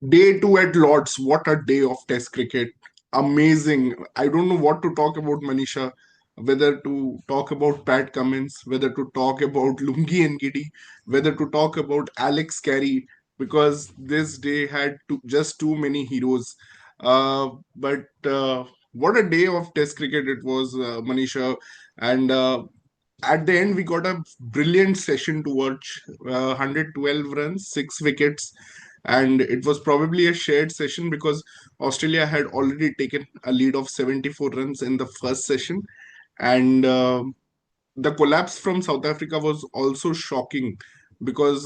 Day two at Lords. What a day of Test cricket. Amazing. I don't know what to talk about, Manisha. Whether to talk about Pat Cummins, whether to talk about Lungi and Giddy, whether to talk about Alex Carey, because this day had just too many heroes. But what a day of Test cricket it was, Manisha. And at the end, we got a brilliant session to watch. 112 runs, 6 wickets, and it was probably a shared session because Australia had already taken a lead of 74 runs in the first session, and the collapse from South Africa was also shocking because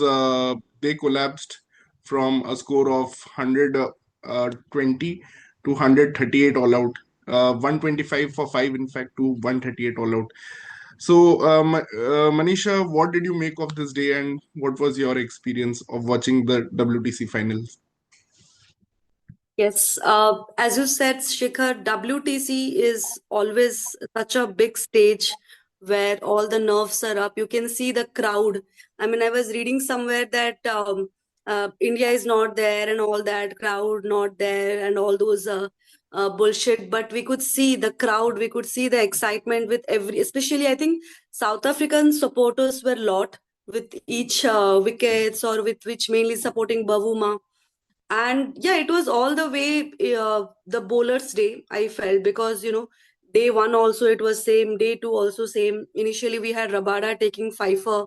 they collapsed from a score of 120 to 138 all out, 125 for 5, in fact, to 138 all out. So, Manisha, what did you make of this day, and what was your experience of watching the WTC finals? Yes, as you said, Shikhar, WTC is always such a big stage where all the nerves are up. You can see the crowd. I mean, I was reading somewhere that India is not there and all that, crowd not there and all those bullshit. But we could see the crowd, we could see the excitement with every, especially I think South African supporters were lot with each wickets or with which mainly supporting Bavuma. And yeah, it was all the way the bowlers day, I felt, because day one also it was same, day two also same. Initially we had Rabada taking Pfeiffer,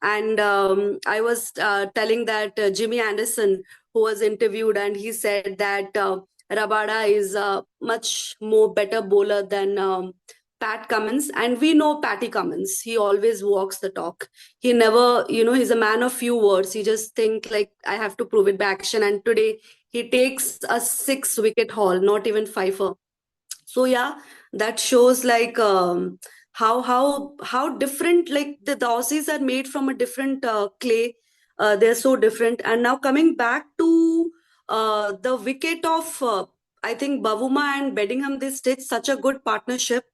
and I was telling that Jimmy Anderson, who was interviewed, and he said that Rabada is a much more better bowler than Pat Cummins. And we know Patty Cummins, he always walks the talk. He never, he's a man of few words. He just think like, I have to prove it by action. And today he takes a 6 wicket haul, not even Pfeiffer. So yeah, that shows like how different, like the Aussies are made from a different clay. They're so different. And now coming back to the wicket of I think Bavuma and Bedingham, they stitched such a good partnership.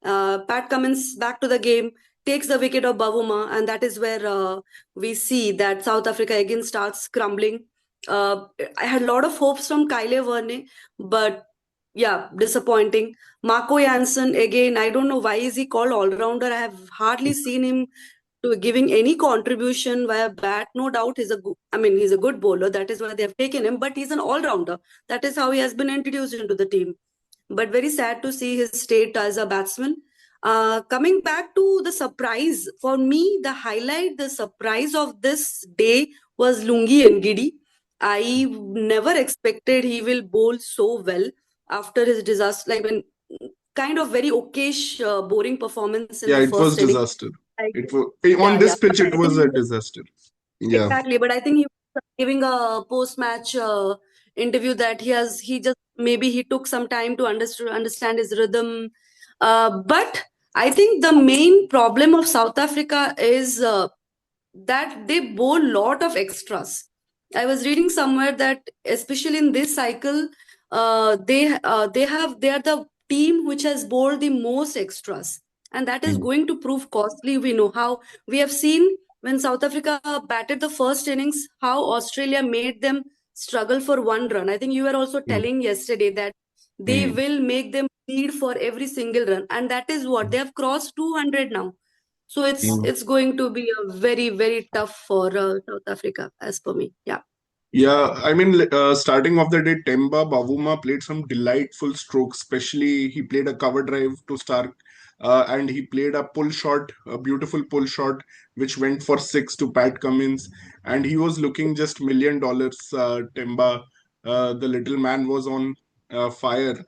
Pat Cummins back to the game, takes the wicket of Bavuma, and that is where we see that South Africa again starts crumbling. I had a lot of hopes from Kyle Verne, but yeah, disappointing. Marco Janssen, again, I don't know why is he called all-rounder. I have hardly seen him to giving any contribution via bat. No doubt he's I mean, he's a good bowler. That is why they have taken him, but he's an all-rounder. That is how he has been introduced into the team. But very sad to see his state as a batsman. Coming back to the surprise, for me, the highlight, the surprise of this day was Lungi and Giddy. I never expected he will bowl so well after his disaster, like when kind of very okayish, boring performance in Yeah, the it was first inning. disaster. Like, It was yeah, on yeah. this pitch. But It I was think a disaster. Yeah. exactly, but I think he was giving a post-match interview that he just maybe he took some time to understand his rhythm. But I think the main problem of South Africa is that they bowl lot of extras. I was reading somewhere that especially in this cycle, they are the team which has bowled the most extras, and that is Mm. going to prove costly. We know how we have seen when South Africa batted the first innings, how Australia made them struggle for 1 run. I think you were also Mm. telling yesterday that they Mm. will make them plead for every single run, and that is what they have crossed 200 now. So Mm. it's going to be a very tough for South Africa, as per me. Yeah. Yeah, I mean, starting off the day, Temba Bavuma played some delightful strokes. Especially, he played a cover drive to Stark, and he played a pull shot, a beautiful pull shot, which went for 6 to Pat Cummins. And he was looking just $1 million. Temba, the little man, was on fire.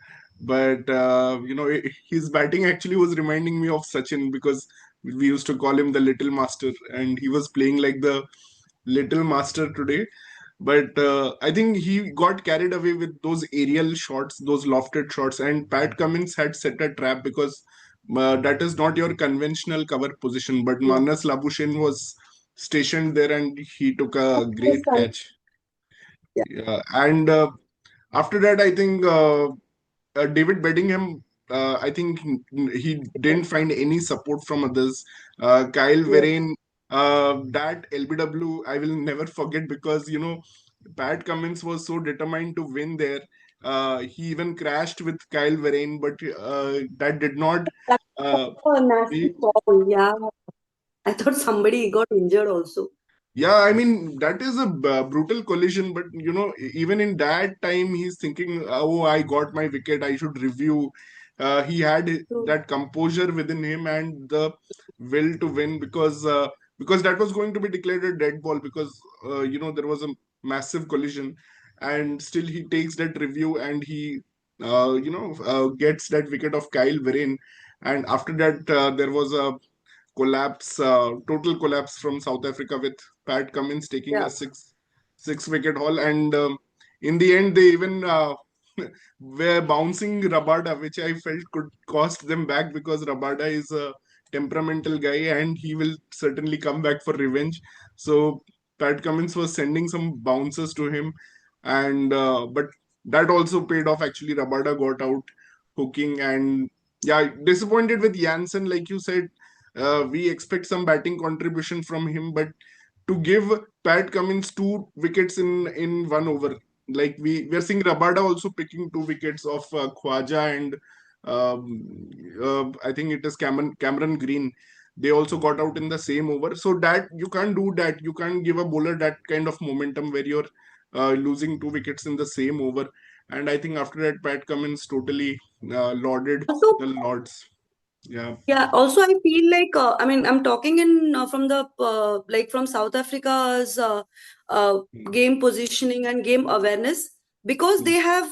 But his batting actually was reminding me of Sachin because we used to call him the Little Master, and he was playing like the Little Master today. But I think he got carried away with those aerial shots, those lofted shots, and Pat Cummins had set a trap because that is not your conventional cover position. But Yeah. Manas Labuschagne was stationed there and he took a great catch. Yeah. Yeah. And after that, I think David Bedingham, I think he didn't find any support from others. Kyle Yeah. Verreynne, that LBW, I will never forget because, Pat Cummins was so determined to win there. He even crashed with Kyle Verlaine, but that did not. That's Uh, a nasty he, fall. Yeah. I thought somebody got injured also. Yeah, I mean, that is a brutal collision, but even in that time, he's thinking, oh, I got my wicket, I should review. He had True. that composure within him and the will to win because that was going to be declared a dead ball because there was a massive collision, and still he takes that review and he gets that wicket of Kyle Vereen, and after that there was a total collapse from South Africa with Pat Cummins taking Yeah. a six wicket haul, and in the end they even were bouncing Rabada, which I felt could cost them back because Rabada is a temperamental guy and he will certainly come back for revenge. So Pat Cummins was sending some bounces to him, and but that also paid off. Actually, Rabada got out hooking, and yeah, disappointed with Jansen, like you said. We expect some batting contribution from him, but to give Pat Cummins two wickets in 1 over, like we're seeing Rabada also picking two wickets of Khwaja and I think it is Cameron Green. They also got out in the same over, so that you can't do that. You can't give a bowler that kind of momentum where you're losing two wickets in the same over. And I think after that, Pat Cummins totally lauded Also, the Lords. Yeah. yeah, also I feel like I mean I'm talking in from the like from South Africa's Mm, game positioning and game awareness because they mm, have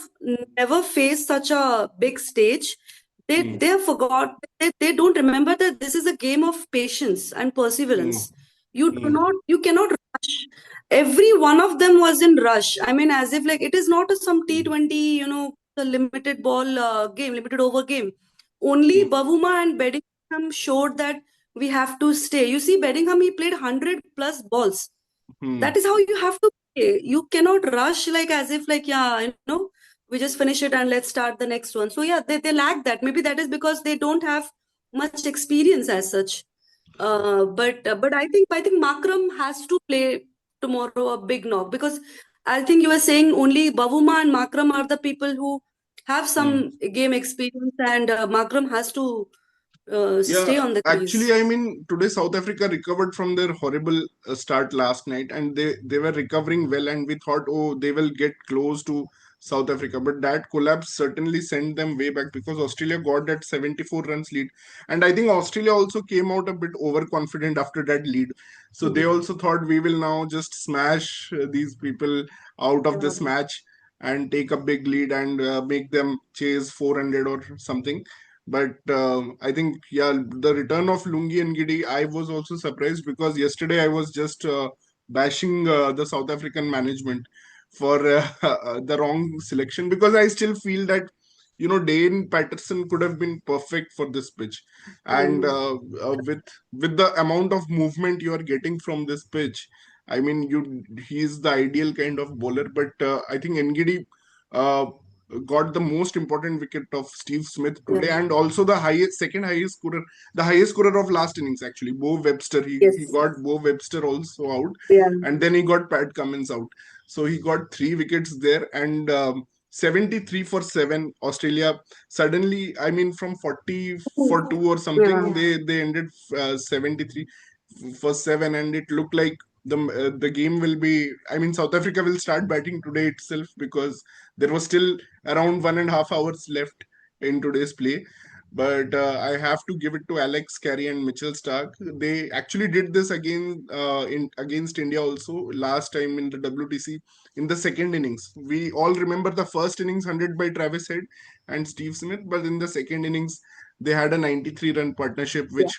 never faced such a big stage. mm, They have forgot they don't remember that this is a game of patience and mm, perseverance. mm, You cannot rush. Every one of them was in rush. I mean, as if like it is not a some mm, T20, the limited ball game, limited over game. Only mm, Bavuma and Bedingham showed that we have to stay. You see, Bedingham, he played 100 plus balls. mm. That is how you have to play. You cannot rush like as if like, yeah, we just finish it and let's start the next one. So yeah, they lack that. Maybe that is because they don't have much experience as such. But I think Makram has to play tomorrow a big knock because I think you were saying only Bavuma and Makram are the people who have Mm. some game experience, and Makram has to Yeah, stay on the actually, crease. I mean, today South Africa recovered from their horrible start last night, and they were recovering well, and we thought, oh, they will get close to South Africa, but that collapse certainly sent them way back because Australia got that 74 runs lead, and I think Australia also came out a bit overconfident after that lead, so they Mhm. also thought we will now just smash these people out of Yeah. this match and take a big lead and make them chase 400 or something. But I think, yeah, the return of Lungi and Giddy, I was also surprised because yesterday I was just bashing the South African management for the wrong selection because I still feel that Dane Patterson could have been perfect for this pitch, and Mm. with the amount of movement you are getting from this pitch, I mean, he's the ideal kind of bowler. But I think Ngidi uh, got the most important wicket of Steve Smith today, Yeah. and also the highest, second highest scorer, the highest scorer of last innings actually, Bo Webster. He Yes. got Bo Webster also out, Yeah. and then he got Pat Cummins out. So he got three wickets there, and 73 for seven. Australia suddenly, I mean, from 40 for two or something, Yeah. they ended 73 for seven, and it looked like the game will be. I mean, South Africa will start batting today itself because there was still around 1.5 hours left in today's play. But I have to give it to Alex Carey and Mitchell Stark. They actually did this again in against India also last time in the WTC in the second innings. We all remember the first innings 100 by Travis Head and Steve Smith, but in the second innings they had a 93-run partnership, Yeah. which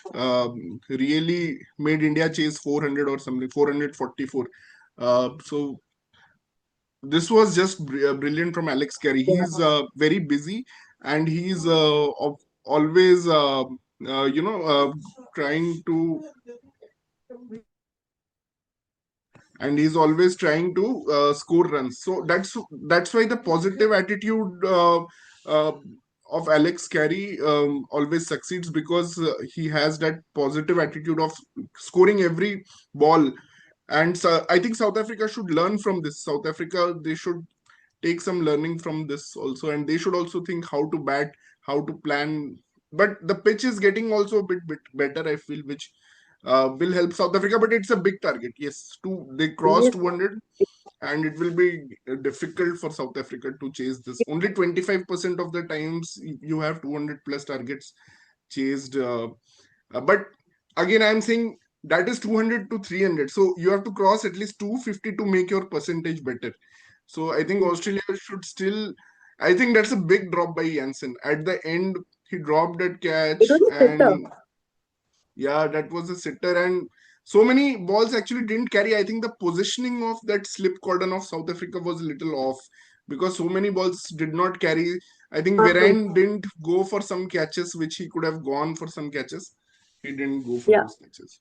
really made India chase 400 or something, 444. So this was just brilliant from Alex Carey. He's Yeah. very busy, and he's always trying to he's always trying to score runs. So that's why the positive attitude uh, of Alex Carey always succeeds because he has that positive attitude of scoring every ball And so I think South Africa should learn from this. South Africa, they should take some learning from this also, and they should also think how to bat, how to plan. But the pitch is getting also a bit better, I feel, which will help South Africa. But it's a big target. Yes, they crossed Yes. 200, and it will be difficult for South Africa to chase this. Only 25% of the times you have 200 plus targets chased. But again, I'm saying that is 200 to 300. So you have to cross at least 250 to make your percentage better. So I think Australia should still. I think that's a big drop by Jansen. At the end, he dropped that It catch, was a sitter. and yeah, that was a sitter. And so many balls actually didn't carry. I think the positioning of that slip cordon of South Africa was a little off because so many balls did not carry. I think True. Verain didn't go for some catches which he could have gone for some catches. He didn't go for Yeah. those catches.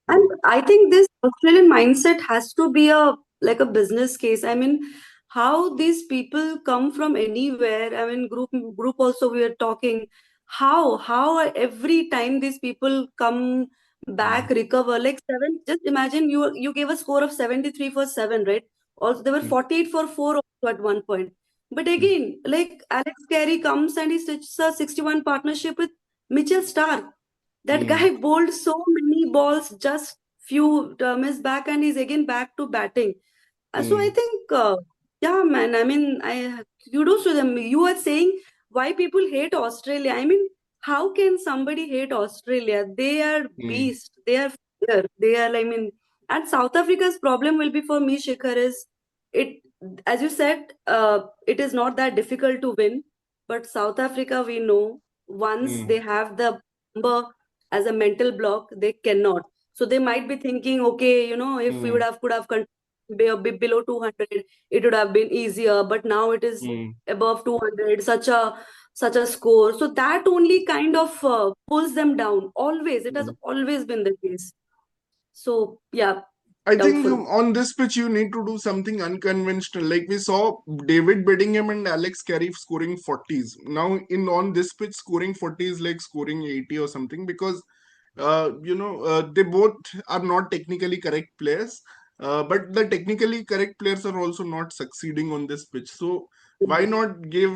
And Hmm. I think this Australian mindset has to be a like a business case. I mean, how these people come from anywhere. I mean, group also we were talking. How every time these people come back, Hmm. recover like seven. Just imagine you gave a score of 73 for seven, right? Also, they were Hmm. 48 for four also at one point. But Hmm. again, like Alex Carey comes and he stitches a 61 partnership with Mitchell Stark. That Hmm. guy bowled so many balls, just few missed back, and he's again back to batting. So I Hmm. think, yeah, man. I mean, I kudos to them. You are saying why people hate Australia. I mean, how can somebody hate Australia? They are Hmm. beast. They are fierce. They are. I mean, and South Africa's problem will be for me, Shikhar, is it. As you said, it is not that difficult to win. But South Africa, we know, once Hmm. they have the number as a mental block, they cannot. So they might be thinking, okay, if we would Hmm. have could have below 200, it would have been easier, but now it is Hmm. above 200, such a score. So that only kind of pulls them down. Always, it has Hmm. always been the case. So yeah, I think doubtful. on this pitch you need to do something unconventional. Like we saw David Bedingham and Alex Carey scoring 40s. Now in on this pitch, scoring 40 is like scoring 80 or something because they both are not technically correct players. But the technically correct players are also not succeeding on this pitch. So why not give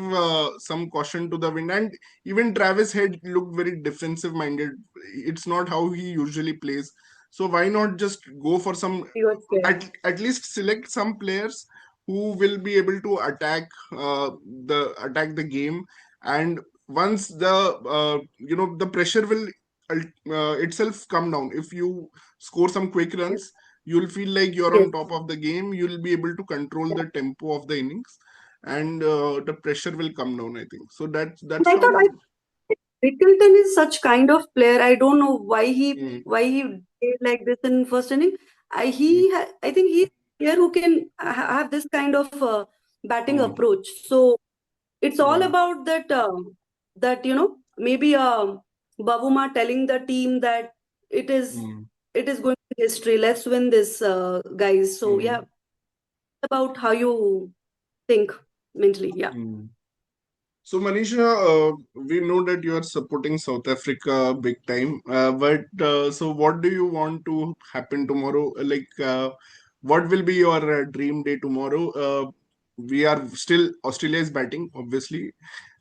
some caution to the wind? And even Travis Head looked very defensive minded. It's not how he usually plays. So why not just go for some, You are scared. at least select some players who will be able to attack the game. And once the pressure will itself come down. If you score some quick Yes. runs, you'll feel like you're Yes. on top of the game. You'll be able to control the tempo of the innings, and the pressure will come down, I think. So And that's I how. thought Rickleton is such kind of player. I don't know why he Mm, why he did like this in first inning. mm, I think he's a player who can have this kind of batting mm, approach. So it's all yeah. about that maybe Bavuma telling the team that it is Mm, it is going to be history. Let's win this, guys. So yeah, mm, about how you think mentally. Yeah. mm. So, Manisha, we know that you are supporting South Africa big time. But so, what do you want to happen tomorrow? What will be your dream day tomorrow? We are still Australia is batting, obviously.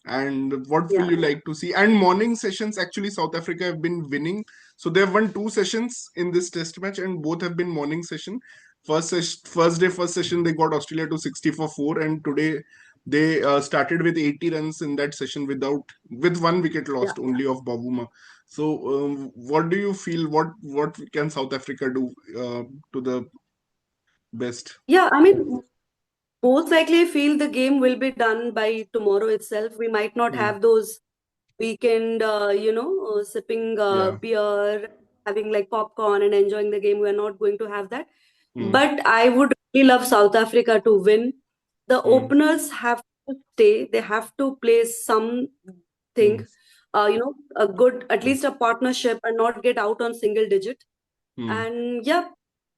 And what will Yeah. you like to see? And morning sessions, actually, South Africa have been winning. So they have won two sessions in this test match, and both have been morning session. First session, they got Australia to 60 for 4, and today they started with 80 runs in that session with one wicket Yeah. lost only of Bavuma. So, what do you feel? What can South Africa do to the best? Yeah. I mean, most likely, I feel the game will be done by tomorrow itself. We might not Hmm. have those weekend, sipping Yeah. beer, having like popcorn and enjoying the game. We're not going to have that. Hmm. But I would really love South Africa to win. The Hmm. openers have to stay. They have to play something, Hmm. a good, at Hmm. least a partnership and not get out on single digit. Hmm. And yeah,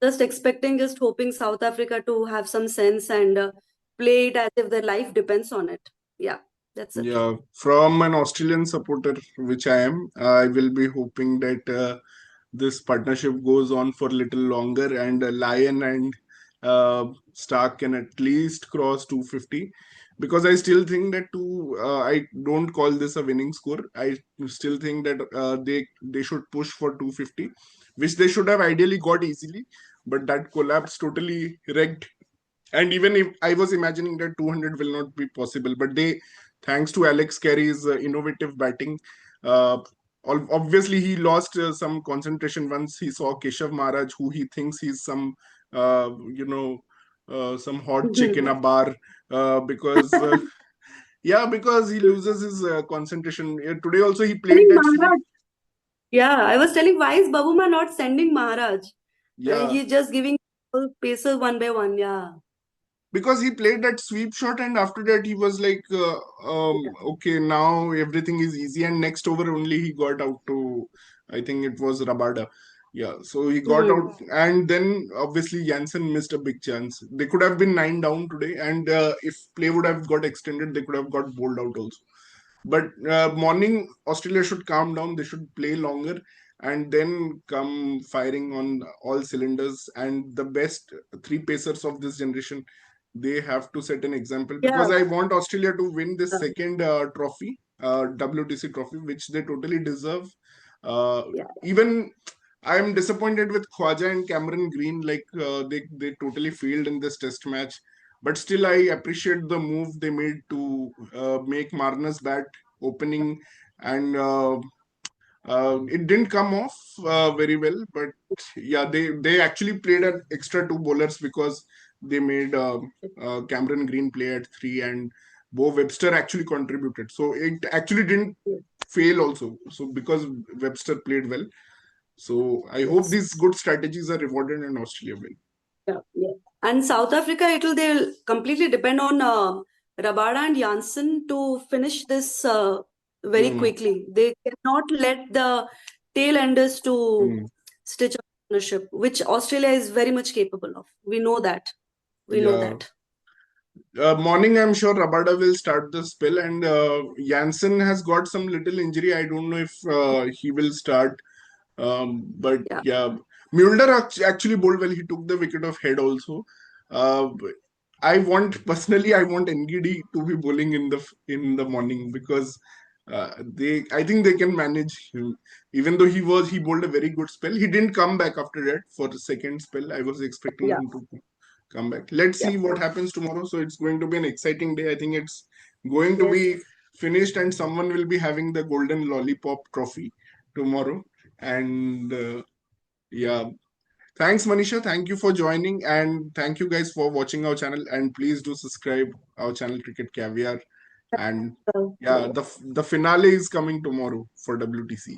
just hoping South Africa to have some sense and play it as if their life depends on it. Yeah, that's it. Yeah, from an Australian supporter, which I am, I will be hoping that. this partnership goes on for a little longer, and Lyon and Stark can at least cross 250. Because I still think that I don't call this a winning score. I still think that they should push for 250, which they should have ideally got easily. But that collapse totally wrecked. And even if I was imagining that 200 will not be possible, but they, thanks to Alex Carey's innovative batting, uh, obviously he lost some concentration once he saw Keshav Maharaj, who he thinks he's some, some hot chick in a bar, because because he loses his concentration. Today also he played Sending that sweep. Maharaj. Yeah, I was telling, why is Babuma not sending Maharaj? Yeah, He's just giving paces one by one. Yeah. because he played that sweep shot, and after that he was like, okay, now everything is easy, and next over only he got out to, I think it was Rabada. Yeah, so he got Hmm. out, and then obviously Jansen missed a big chance. They could have been 9 down today, and if play would have got extended, they could have got bowled out also. But morning, Australia should calm down. They should play longer and then come firing on all cylinders. And the best three pacers of this generation, they have to set an example, Yeah. because I want Australia to win this second trophy, WTC trophy, which they totally deserve. Yeah. Even I'm disappointed with Khwaja and Cameron Green. Like they totally failed in this test match. But still, I appreciate the move they made to make Marner's bat opening, and it didn't come off very well. But yeah, they actually played an extra two bowlers, because they made Cameron Green play at three, and Bo Webster actually contributed. So it actually didn't Yeah. fail also. So because Webster played well, so I hope Yes. these good strategies are rewarded and Australia will. Yeah, yeah. And South Africa, they'll completely depend on Rabada and Janssen to finish this very Hmm. quickly. They cannot let the tail enders to Hmm. stitch up ownership, which Australia is very much capable of. We know that. We know Yeah. that. Morning, I'm sure Rabada will start the spell, and Jansen has got some little injury. I don't know if he will start. But Yeah, yeah, Mulder actually bowled well. He took the wicket of head also. But I want personally, I want NGD to be bowling in the morning, because I think they can manage him. Even though he bowled a very good spell, he didn't come back after that for the second spell. I was expecting yeah, him to come back. Let's yeah. see what happens tomorrow. So it's going to be an exciting day. I think it's going to Yes. be finished, and someone will be having the golden lollipop trophy tomorrow. And yeah, thanks, Manisha. Thank you for joining, and thank you guys for watching our channel. And please do subscribe our channel, Cricket Caviar. And yeah, the finale is coming tomorrow for WTC.